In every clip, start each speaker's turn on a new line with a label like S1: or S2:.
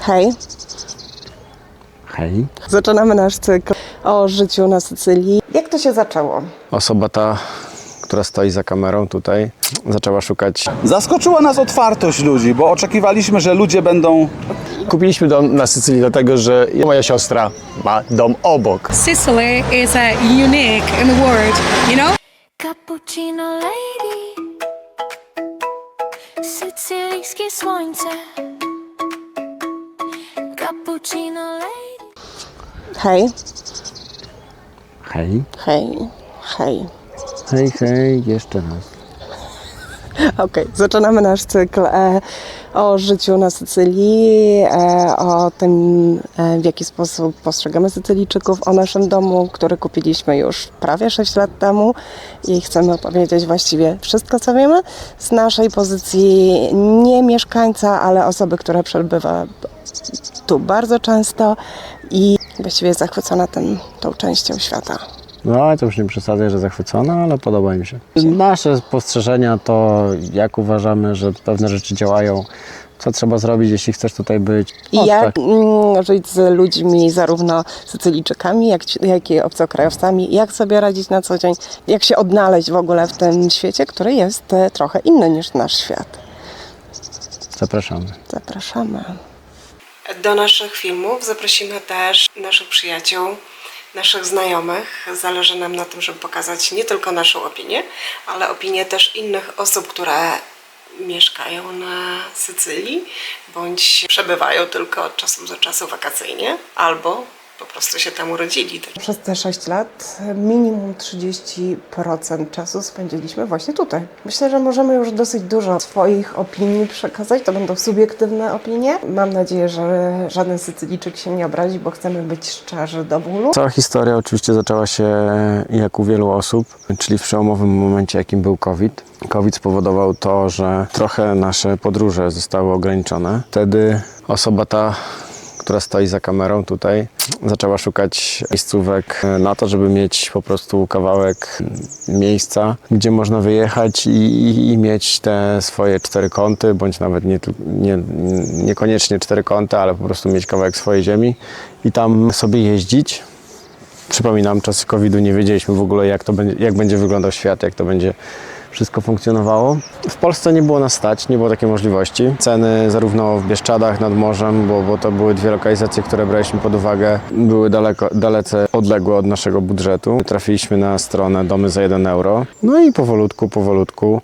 S1: Hej.
S2: Hej.
S1: Zaczynamy nasz cykl o życiu na Sycylii. Jak to się zaczęło?
S2: Osoba ta, która stoi za kamerą tutaj, zaczęła szukać.
S3: Zaskoczyła nas otwartość ludzi, bo oczekiwaliśmy, że ludzie będą...
S4: Kupiliśmy dom na Sycylii dlatego, że moja siostra ma dom obok.
S5: Sicily is unique in the world, you know?
S6: Cappuccino lady, sycylijskie słońce. Cappuccino lady.
S1: Hej.
S2: Hej.
S1: Hej. Hej.
S2: Hej, hej, jeszcze raz.
S1: Okej, zaczynamy nasz cykl o życiu na Sycylii, o tym, w jaki sposób postrzegamy Sycylijczyków, o naszym domu, który kupiliśmy już prawie 6 lat temu i chcemy opowiedzieć właściwie wszystko, co wiemy z naszej pozycji nie mieszkańca, ale osoby, która przebywa tu bardzo często i właściwie jest zachwycona tą częścią świata.
S2: No, to już nie przesadzę, że zachwycona, ale podoba mi się. Nasze spostrzeżenia to, jak uważamy, że pewne rzeczy działają, co trzeba zrobić, jeśli chcesz tutaj być.
S1: I jak żyć z ludźmi, zarówno Sycylijczykami, jak i obcokrajowcami, jak sobie radzić na co dzień, jak się odnaleźć w ogóle w tym świecie, który jest trochę inny niż nasz świat.
S2: Zapraszamy.
S1: Zapraszamy. Do naszych filmów zaprosimy też naszych przyjaciół, naszych znajomych. Zależy nam na tym, żeby pokazać nie tylko naszą opinię, ale opinię też innych osób, które mieszkają na Sycylii, bądź przebywają tylko od czasu do czasu wakacyjnie, albo po prostu się tam urodzili. Przez te 6 lat minimum 30% czasu spędziliśmy właśnie tutaj. Myślę, że możemy już dosyć dużo swoich opinii przekazać. To będą subiektywne opinie. Mam nadzieję, że żaden Sycylijczyk się nie obrazi, bo chcemy być szczerzy do bólu.
S2: Cała historia oczywiście zaczęła się, jak u wielu osób, czyli w przełomowym momencie, jakim był COVID. COVID spowodował to, że trochę nasze podróże zostały ograniczone. Wtedy osoba ta, która stoi za kamerą tutaj, zaczęła szukać miejscówek na to, żeby mieć po prostu kawałek miejsca, gdzie można wyjechać i mieć te swoje 4 kąty, bądź nawet niekoniecznie 4 kąty, ale po prostu mieć kawałek swojej ziemi i tam sobie jeździć. Przypominam, czasy COVID-u nie wiedzieliśmy w ogóle, jak będzie wyglądał świat, jak to będzie wszystko funkcjonowało. W Polsce nie było nas stać, nie było takiej możliwości. Ceny zarówno w Bieszczadach nad morzem, bo to były 2 lokalizacje, które braliśmy pod uwagę, były dalece odległe od naszego budżetu. Trafiliśmy na stronę Domy za 1 euro. No i powolutku,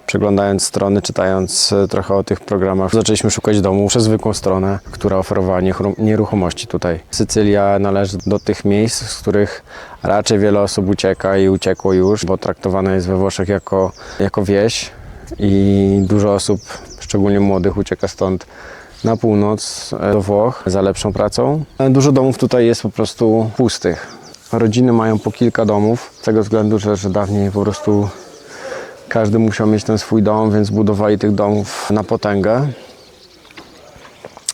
S2: przeglądając strony, czytając trochę o tych programach, zaczęliśmy szukać domu przez zwykłą stronę, która oferowała nieruchomości tutaj. Sycylia należy do tych miejsc, z których raczej wiele osób ucieka i uciekło już, bo traktowane jest we Włoszech jako wieś i dużo osób, szczególnie młodych, ucieka stąd na północ do Włoch za lepszą pracą. Dużo domów tutaj jest po prostu pustych. Rodziny mają po kilka domów, z tego względu, że dawniej po prostu każdy musiał mieć ten swój dom, więc budowali tych domów na potęgę.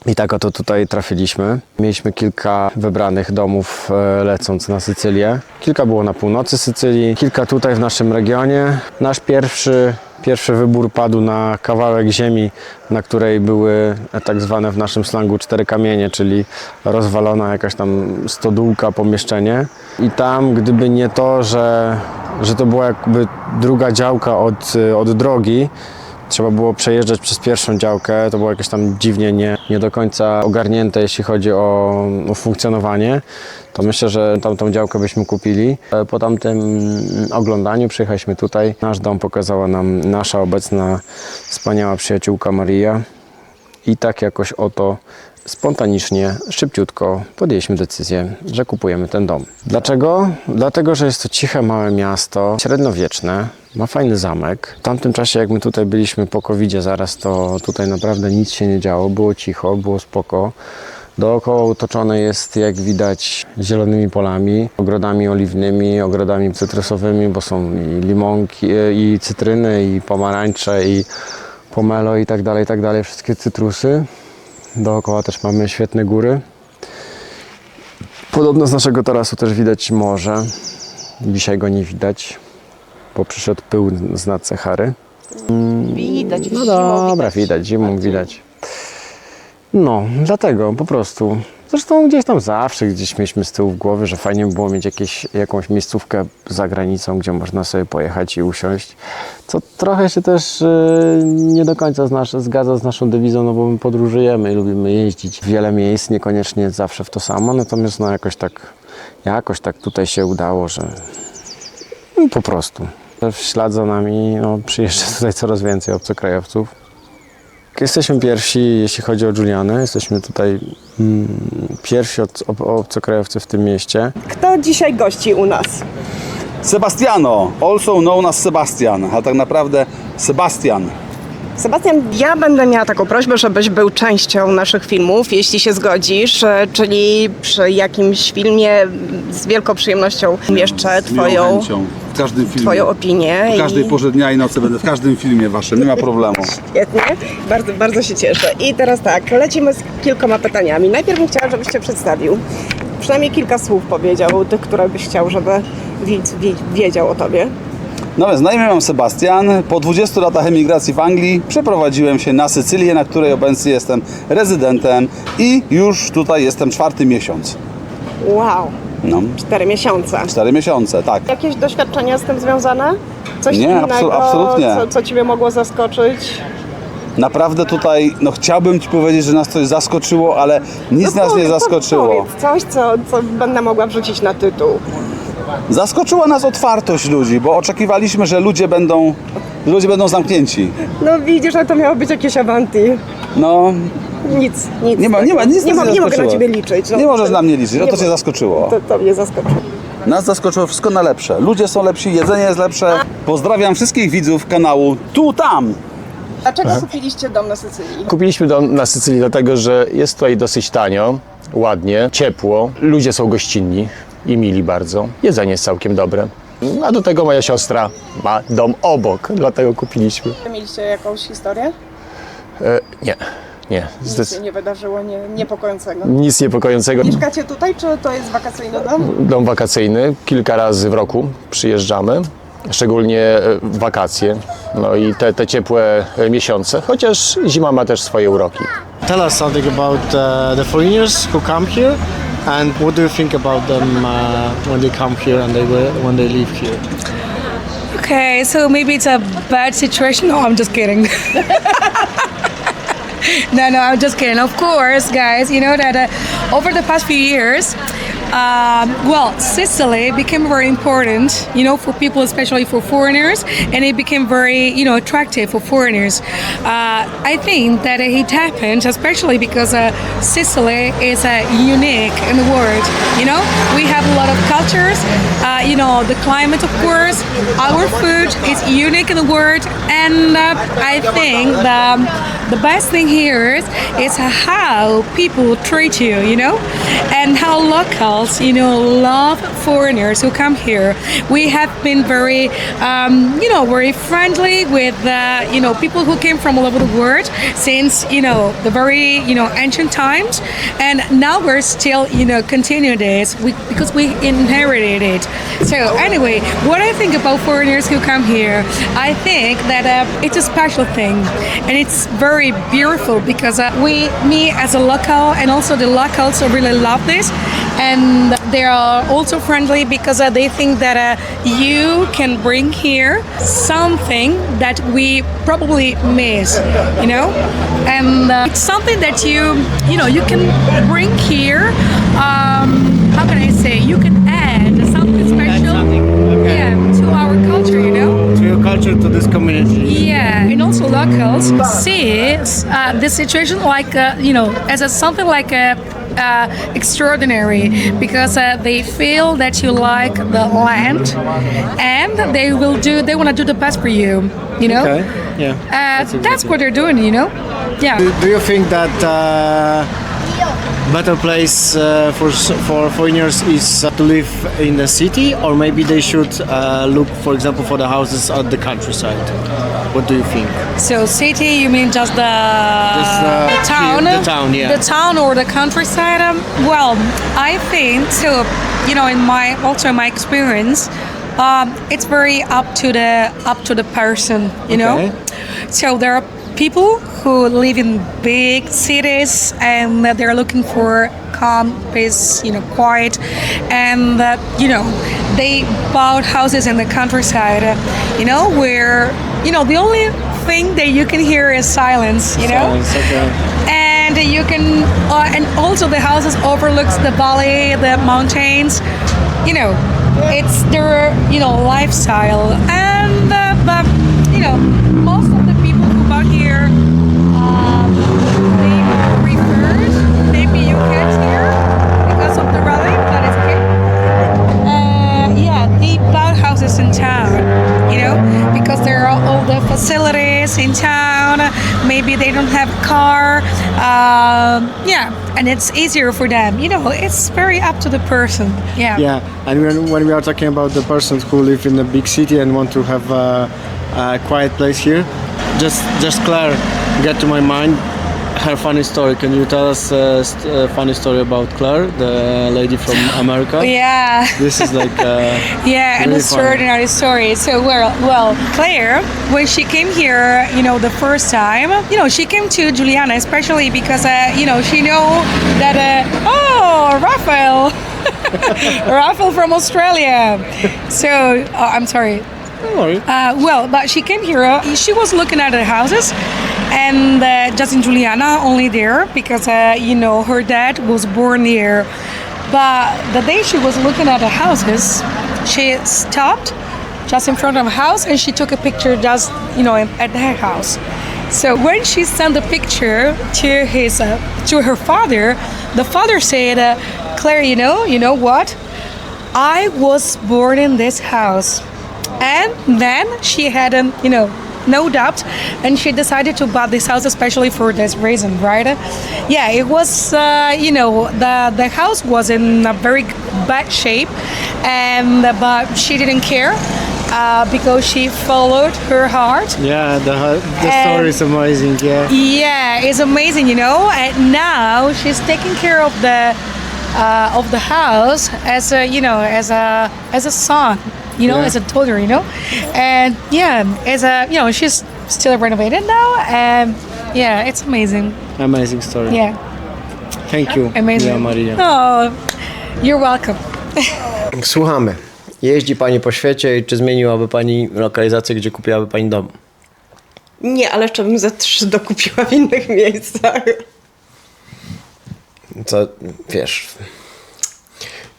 S2: I tak oto tutaj trafiliśmy. Mieliśmy kilka wybranych domów lecąc na Sycylię. Kilka było na północy Sycylii, kilka tutaj w naszym regionie. Nasz pierwszy wybór padł na kawałek ziemi, na której były tak zwane w naszym slangu 4 kamienie, czyli rozwalona jakaś tam stodółka, pomieszczenie. I tam, gdyby nie to, że to była jakby druga działka od drogi, trzeba było przejeżdżać przez pierwszą działkę, to było jakieś tam dziwnie nie do końca ogarnięte, jeśli chodzi o funkcjonowanie, to myślę, że tamtą działkę byśmy kupili. Po tamtym oglądaniu przyjechaliśmy tutaj. Nasz dom pokazała nam nasza obecna wspaniała przyjaciółka Maria i tak jakoś oto spontanicznie, szybciutko podjęliśmy decyzję, że kupujemy ten dom. Dlaczego? Dlatego, że jest to ciche, małe miasto, średniowieczne, ma fajny zamek. W tamtym czasie, jak my tutaj byliśmy po COVID-zie zaraz, to tutaj naprawdę nic się nie działo, było cicho, było spoko. Dookoła otoczone jest, jak widać, zielonymi polami, ogrodami oliwnymi, ogrodami cytrusowymi, bo są i limonki, i cytryny, i pomarańcze, i pomelo i tak dalej, wszystkie cytrusy. Dookoła też mamy świetne góry. Podobno z naszego tarasu też widać morze. Dzisiaj go nie widać, bo przyszedł pył z nad Sahary.
S1: Widać,
S2: No dobra, widać, zimą widać. No, dlatego po prostu. Zresztą gdzieś tam zawsze gdzieś mieliśmy z tyłu w głowie, że fajnie by było mieć jakąś miejscówkę za granicą, gdzie można sobie pojechać i usiąść. Co trochę się też nie do końca zgadza z naszą dewizą, no bo my podróżujemy i lubimy jeździć w wiele miejsc, niekoniecznie zawsze w to samo, natomiast no jakoś tak tutaj się udało, że no, po prostu. W ślad za nami no, przyjeżdża tutaj coraz więcej obcokrajowców. Jesteśmy pierwsi, jeśli chodzi o Giulianę. Jesteśmy tutaj pierwsi obcokrajowcy w tym mieście.
S1: Kto dzisiaj gości u nas?
S3: Sebastiano, also known as Sebastian, a tak naprawdę Sebastian.
S1: Sebastian, ja będę miała taką prośbę, żebyś był częścią naszych filmów, jeśli się zgodzisz, czyli przy jakimś filmie z wielką przyjemnością umieszczę
S3: Z miłą chęcią. W każdym filmie.
S1: twoją opinię.
S3: W każdej porze dnia i nocy będę w każdym filmie waszym, nie ma problemu.
S1: Świetnie, bardzo, bardzo się cieszę. I teraz tak, lecimy z kilkoma pytaniami. Najpierw bym chciała, żebyś się przedstawił. Przynajmniej kilka słów powiedział, tych, które byś chciał, żeby widz wiedział o tobie.
S3: No więc na imię mam Sebastian. Po 20 latach emigracji w Anglii przeprowadziłem się na Sycylię, na której obecnie jestem rezydentem i już tutaj jestem 4. miesiąc.
S1: Wow,
S3: No,
S1: 4 miesiące.
S3: 4 miesiące, tak.
S1: Jakieś doświadczenia z tym związane? Coś
S3: Nie,
S1: innego,
S3: absolutnie.
S1: Co ciebie mogło zaskoczyć?
S3: Naprawdę tutaj, no chciałbym ci powiedzieć, że nas coś zaskoczyło, ale nic nas nie zaskoczyło.
S1: Powiedz coś, co będę mogła wrzucić na tytuł.
S3: Zaskoczyła nas otwartość ludzi, bo oczekiwaliśmy, że ludzie będą zamknięci.
S1: No widzisz, że to miało być jakieś awanti.
S3: No,
S1: Nic.
S3: nie
S1: mogę na ciebie liczyć. No,
S3: Nie możesz na mnie liczyć,
S1: nie
S3: to cię zaskoczyło.
S1: To mnie zaskoczyło.
S3: Nas zaskoczyło wszystko na lepsze. Ludzie są lepsi, jedzenie jest lepsze. Pozdrawiam wszystkich widzów kanału Tu Tam.
S1: Dlaczego kupiliście dom na Sycylii?
S4: Kupiliśmy dom na Sycylii dlatego, że jest tutaj dosyć tanio, ładnie, ciepło, ludzie są gościnni i mili bardzo, jedzenie jest całkiem dobre. A do tego moja siostra ma dom obok, dlatego kupiliśmy.
S1: Mieliście jakąś historię?
S4: Nie.
S1: Nic się nie wydarzyło niepokojącego.
S4: Nic niepokojącego.
S1: Mieszkacie tutaj, czy to jest wakacyjny dom?
S4: Dom wakacyjny, kilka razy w roku przyjeżdżamy, szczególnie w wakacje, no i te ciepłe miesiące, chociaż zima ma też swoje uroki.
S7: Tell us something about the foreigners who come here, and what do you think about them when they come here and when they leave here?
S5: Okay, so maybe it's a bad situation. No, I'm just kidding. No, I'm just kidding. Of course, guys, you know that over the past few years, Sicily became very important, you know, for people, especially for foreigners, and it became very, you know, attractive for foreigners. I think that it happened, especially because Sicily is unique in the world. You know, we have a lot of cultures. You know, the climate, of course, our food is unique in the world, and I think the best thing here is how people treat you, you know, and how locals, you know, love foreigners who come here. We have been very, you know, very friendly with, you know, people who came from all over the world since, you know, the very, you know, ancient times, and now we're still, you know, continuing this because we inherited it. So anyway, what I think about foreigners who come here, I think that it's a special thing, and it's very beautiful because me as a local and also the locals really love this, and they are also friendly because they think that you can bring here something that we probably miss, you know, and it's something that you know you can bring here. How can I say? You can add something special, yeah, to our culture, you know.
S7: To your culture, to this community.
S5: Yeah, and also locals see the situation like you know as something like extraordinary because they feel that you like the land, and they want to do the best for you, you know.
S7: Okay. Yeah.
S5: That's what they're doing, you know. Yeah.
S7: Do you think that better place for foreigners is to live in the city, or maybe they should look, for example, for the houses at the countryside? What do you think?
S5: So city, you mean just the town?
S7: The town, yeah.
S5: The town or the countryside? Well, I think so. You know, in my experience, it's very up to the person. You know, so there are people who live in big cities and that they're looking for calm, peace, quiet, and they bought houses in the countryside, where the only thing that you can hear is silence,
S7: Silence, okay.
S5: and you can, and also the houses overlooks the valley, the mountains, it's their, lifestyle, and but most of the people who bought here, they preferred, maybe you can't hear because of the rally, but it's okay. They bought houses in town, because there are all the facilities in town. Maybe they don't have a car. And it's easier for them. It's very up to the person.
S7: Yeah, and when we are talking about the persons who live in a big city and want to have a quiet place here, just Claire get to my mind her funny story. Can you tell us a funny story about Claire, the lady from America?
S5: Yeah.
S7: This is like
S5: an
S7: really
S5: extraordinary story. So, well, Claire, when she came here, the first time, she came to Juliana, especially because, she know that, Raphael, Raphael from Australia. So, I'm sorry.
S7: Don't worry.
S5: But she came here. She was looking at the houses, and just in Juliana, only there because her dad was born here. But the day she was looking at the houses, she stopped just in front of a house and she took a picture just at her house. So when she sent the picture to her father, the father said, "Claire, you know what? I was born in this house." And then she had, no doubt, and she decided to buy this house especially for this reason, right? It was, the house was in a very bad shape, but she didn't care because she followed her heart.
S7: Yeah, the story is amazing. Yeah.
S5: Yeah, it's amazing, And now she's taking care of the house as a son. As a daughter, and she's still renovated now, and it's amazing.
S7: Amazing story.
S5: Yeah,
S7: Thank you,
S5: amazing.
S7: Maria.
S5: Oh, you're welcome.
S8: Słuchamy. Jeździ Pani po świecie i czy zmieniłaby Pani lokalizację, gdzie kupiłaby Pani dom?
S1: Nie, ale jeszcze bym ze 3 dokupiła w innych miejscach.
S8: Co, wiesz...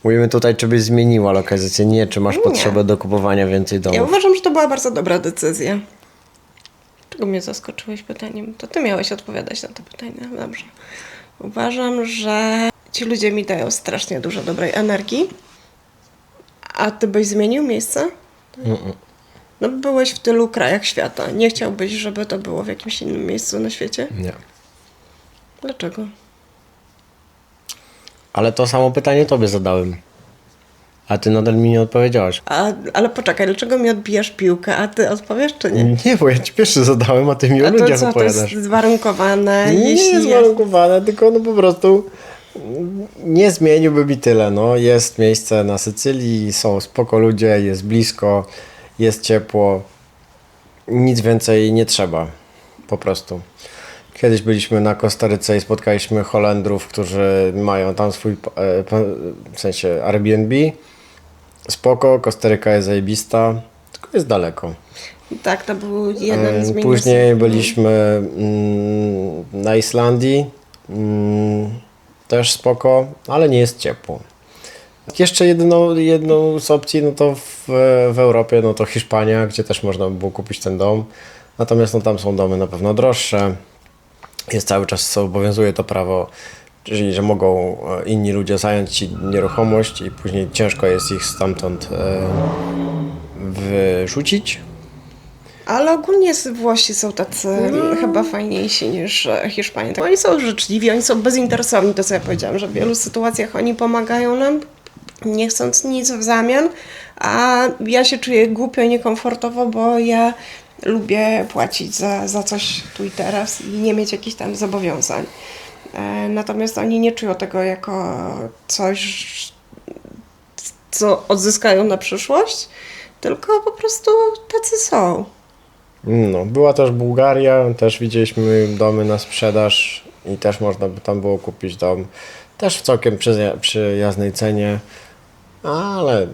S8: Mówimy tutaj, czy byś zmieniła lokalizację, nie czy masz potrzebę do kupowania więcej domów.
S1: Ja uważam, że to była bardzo dobra decyzja. Czego mnie zaskoczyłeś pytaniem? To ty miałeś odpowiadać na to pytanie. Dobrze. Uważam, że ci ludzie mi dają strasznie dużo dobrej energii. A ty byś zmienił miejsce? No byłeś w tylu krajach świata. Nie chciałbyś, żeby to było w jakimś innym miejscu na świecie?
S8: Nie.
S1: Dlaczego?
S8: Ale to samo pytanie tobie zadałem. A ty nadal mi nie odpowiedziałaś.
S1: Ale poczekaj, dlaczego mi odbijasz piłkę, a ty odpowiesz czy nie?
S8: Nie, bo ja ci pierwszy zadałem, a ty mi o
S1: A to
S8: ludziach
S1: co, to
S8: opowiadasz.
S1: jest zwarunkowane?
S8: Nie jest warunkowane, tylko po prostu nie zmieniłby mi tyle. Jest miejsce na Sycylii, są spoko ludzie, jest blisko, jest ciepło. Nic więcej nie trzeba. Po prostu. Kiedyś byliśmy na Kostaryce i spotkaliśmy Holendrów, którzy mają tam swój, w sensie Airbnb. Spoko, Kostaryka jest zajebista, tylko jest daleko.
S1: Tak, to był jeden z minusów.
S8: Później byliśmy na Islandii, też spoko, ale nie jest ciepło. Jeszcze jedną z opcji, to w Europie, to Hiszpania, gdzie też można by było kupić ten dom. Natomiast tam są domy na pewno droższe. Jest cały czas, obowiązuje to prawo, czyli że mogą inni ludzie zająć ci nieruchomość i później ciężko jest ich stamtąd wyrzucić.
S1: Ale ogólnie Włosi są tacy chyba fajniejsi niż Hiszpanie. Oni są życzliwi, oni są bezinteresowni, to co ja powiedziałam, że w wielu sytuacjach oni pomagają nam, nie chcąc nic w zamian, a ja się czuję głupio i niekomfortowo, bo ja lubię płacić za coś tu i teraz i nie mieć jakichś tam zobowiązań. Natomiast oni nie czują tego jako coś, co odzyskają na przyszłość, tylko po prostu tacy są.
S8: No, była też Bułgaria, też widzieliśmy domy na sprzedaż i też można by tam było kupić dom. Też w całkiem przyjaznej cenie, ale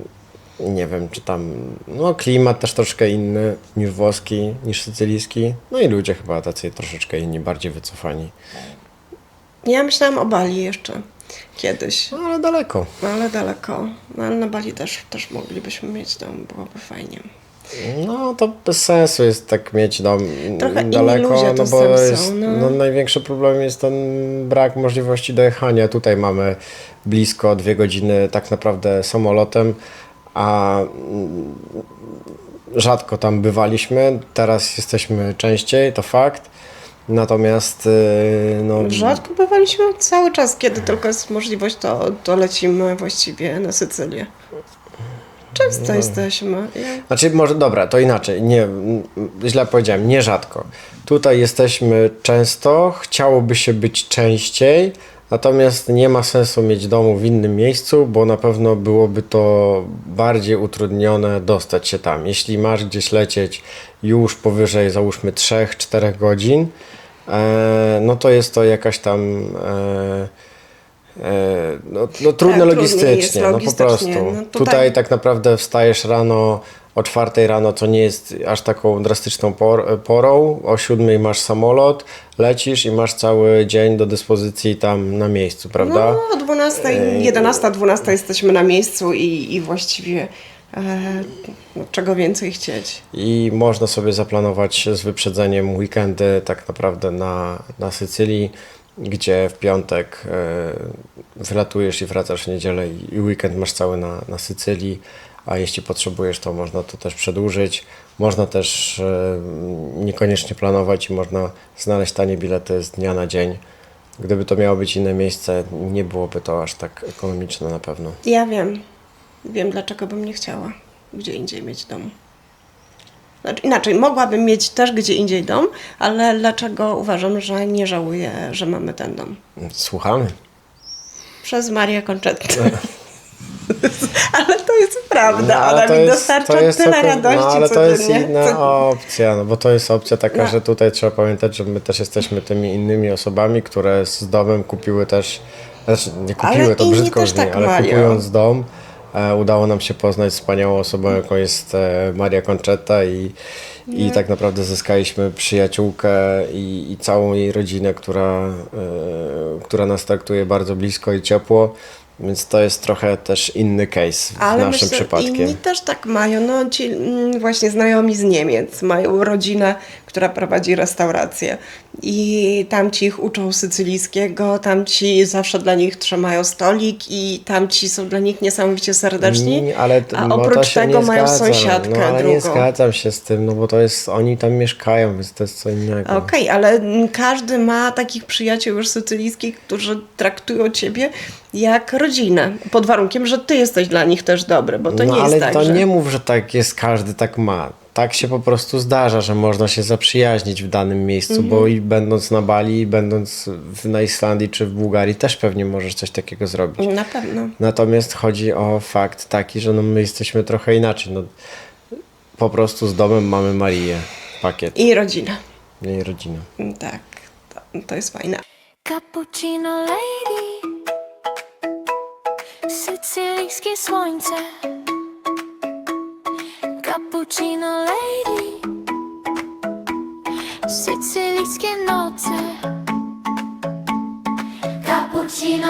S8: nie wiem, czy tam, no klimat też troszkę inny niż włoski, niż sycylijski, no i ludzie chyba tacy troszeczkę inni, bardziej wycofani.
S1: Ja myślałam o Bali jeszcze kiedyś,
S8: No, ale daleko.
S1: ale daleko. No, ale na Bali też moglibyśmy mieć dom, byłoby fajnie.
S8: No to bez sensu jest tak mieć dom
S1: Trochę inni
S8: daleko,
S1: ludzie
S8: no
S1: to
S8: bo
S1: tam są,
S8: jest,
S1: no.
S8: największy problem jest ten brak możliwości dojechania. Tutaj mamy blisko 2 godziny tak naprawdę samolotem, a rzadko tam bywaliśmy, teraz jesteśmy częściej, to fakt. Natomiast no,
S1: Rzadko bywaliśmy cały czas, kiedy tylko jest możliwość, to lecimy właściwie na Sycylię. Często jesteśmy.
S8: Znaczy, może dobra, to inaczej. Nie, źle powiedziałem, nie rzadko. Tutaj jesteśmy często, chciałoby się być częściej, natomiast nie ma sensu mieć domu w innym miejscu, bo na pewno byłoby to bardziej utrudnione dostać się tam. Jeśli masz gdzieś lecieć już powyżej, załóżmy 3-4 godzin, no to jest to jakaś tam no trudne
S1: Tak,
S8: logistycznie,
S1: trudniej jest
S8: no po
S1: logistycznie.
S8: prostu.
S1: No
S8: tutaj tak naprawdę wstajesz rano o 4 rano, co nie jest aż taką drastyczną porą, o 7 masz samolot, lecisz i masz cały dzień do dyspozycji tam na miejscu, prawda?
S1: No, o 12, 11, 12 jesteśmy na miejscu i właściwie no, czego więcej chcieć.
S8: I można sobie zaplanować z wyprzedzeniem weekendy tak naprawdę na Sycylii, gdzie w piątek wylatujesz i wracasz w niedzielę i weekend masz cały na Sycylii, a jeśli potrzebujesz, to można to też przedłużyć. Można też niekoniecznie planować i można znaleźć tanie bilety z dnia na dzień. Gdyby to miało być inne miejsce, nie byłoby to aż tak ekonomiczne na pewno.
S1: Ja wiem dlaczego bym nie chciała gdzie indziej mieć dom. Znaczy, inaczej, mogłabym mieć też gdzie indziej dom, ale dlaczego uważam, że nie żałuję, że mamy ten dom?
S8: Słuchamy.
S1: Przez Marię Conchettę. Ale to jest prawda,
S8: No, ale
S1: ona
S8: to
S1: mi
S8: jest-
S1: dostarcza
S8: to jest
S1: tyle
S8: tylko-
S1: radości
S8: no, ale to jest
S1: codziennie.
S8: inna opcja, no bo to jest opcja taka,
S1: No.
S8: że tutaj trzeba pamiętać, że my też jesteśmy tymi innymi osobami, które z domem kupiły też, znaczy nie kupiły,
S1: Ale
S8: to
S1: inni
S8: brzydko
S1: też
S8: brzmi,
S1: tak
S8: ale
S1: mają.
S8: kupując dom, udało nam się poznać wspaniałą osobą, jaką jest Maria Conchetta i tak naprawdę zyskaliśmy przyjaciółkę i całą jej rodzinę, która nas traktuje bardzo blisko i ciepło. Więc to jest trochę też inny case w
S1: Ale
S8: naszym
S1: myślę,
S8: przypadkiem.
S1: inni też tak mają. No ci właśnie znajomi z Niemiec mają rodzinę, która prowadzi restaurację i tamci ich uczą sycylijskiego, tamci zawsze dla nich trzymają stolik i tamci są dla nich niesamowicie serdeczni,
S8: Ale
S1: a
S8: no to
S1: oprócz
S8: się
S1: tego
S8: nie
S1: mają
S8: zgadzam.
S1: sąsiadkę
S8: no, ale
S1: drugą.
S8: nie zgadzam się z tym, no bo to jest, oni tam mieszkają, więc to jest co innego.
S1: Okej, ale każdy ma takich przyjaciół już sycylijskich, którzy traktują ciebie jak rodzinę, pod warunkiem, że ty jesteś dla nich też dobry, bo to
S8: no
S1: nie
S8: ale
S1: jest tak,
S8: to
S1: że...
S8: nie mów, że tak jest, każdy tak ma. Tak się po prostu zdarza, że można się zaprzyjaźnić w danym miejscu, bo i będąc na Bali, i będąc na Islandii czy w Bułgarii też pewnie możesz coś takiego zrobić.
S1: Na pewno.
S8: Natomiast chodzi o fakt taki, że no my jesteśmy trochę inaczej. No, po prostu z domem mamy Marię, pakiet,
S1: I rodzina.
S8: jej rodzinę.
S1: Tak, to jest fajne.
S6: Cappuccino lady, sycylijskie słońce. Cappuccino lady, sycylijskie noce. Cappuccino